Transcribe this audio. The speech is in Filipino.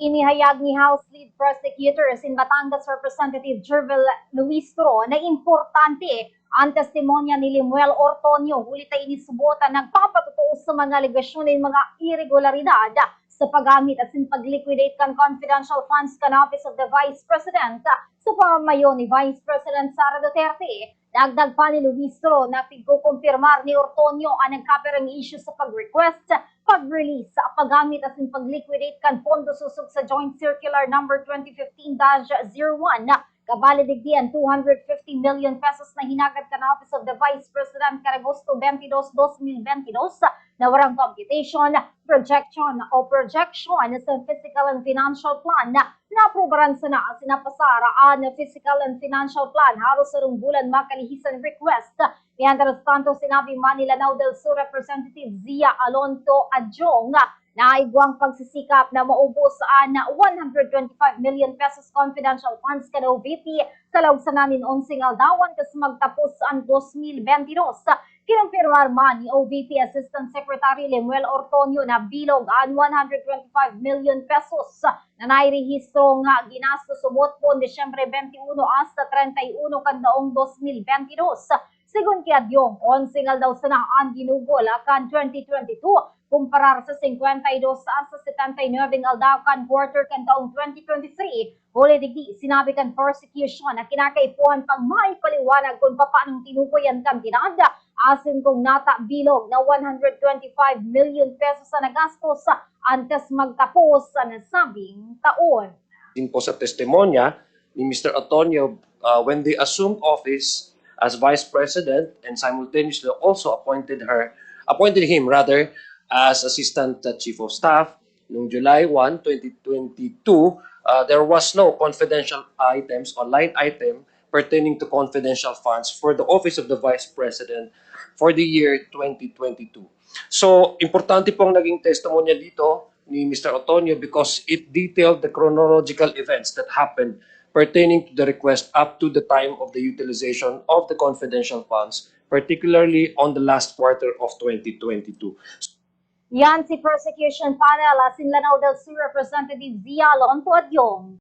Inihayag ni House Lead Prosecutor in Batangas Representative Jervel Luistro na importante ang testimonya ni Limuel Ortonio. Huli tayo inisubota nagpapatutuo sa mga alegasyon ng mga irregularidad sa paggamit at pag-liquidate kan confidential funds kan Office of the Vice President sa pamamayo ni Vice President Sara Duterte. Dagdag pa ni Luistro na pigkukumpirmar ni Ortonio ang nagkaperang issue sa pag-request, pag-release, paggamit at pag-liquidate kan pondo susog sa Joint Circular number 2015-01 kabali digdian 250 million pesos na hinagat kan Office of the Vice President kan Agosto 22, 2022 na warang computation, projection sa Physical and Financial Plan na naaprubaran sa na sinapasara ang Physical and Financial Plan halos sa bulan makalihisan request. Mientras tanto, sinabi Manila del Sur Representative Zia Alonto Adjong na igwang pagsisikap na maubos ang 125 million pesos confidential funds kan OVP sa laugsanan 11 aldawan kas magtapos ang 2022. Kinumpirmar man ni OVP Assistant Secretary Limuel Ortonio na bilog ang 125 million pesos na nairehistro nga ginastos subot po Desyembre 21 hasta 31 kan daong 2022. Sigun kay Adyong, 11 daw sana ang ginugol kan 2022 kumparar sa 52 hasta 79 aldaw kan quarter kan taong 2023. Huli digdi sinabi kan prosecution na kinakaipuhan pang maipaliwanag kung paanong tinukoy ang kantinada asin kung nata bilog na 125 million pesos sa nagastos antes magtapos sa nasabing taon. Din po sa testimonya ni Mr. Antonio when they assumed office as Vice President and simultaneously also appointed him as Assistant Chief of Staff noong July 1, 2022, there was no confidential items or line item pertaining to confidential funds for the Office of the Vice President for the year 2022. So, importante pong naging testimonya dito ni Mr. Antonio because it detailed the chronological events that happened pertaining to the request up to the time of the utilization of the confidential funds, particularly on the last quarter of 2022. Yan si prosecution panel, Sinlanao del Sur Representative Zia Alonto Adyong.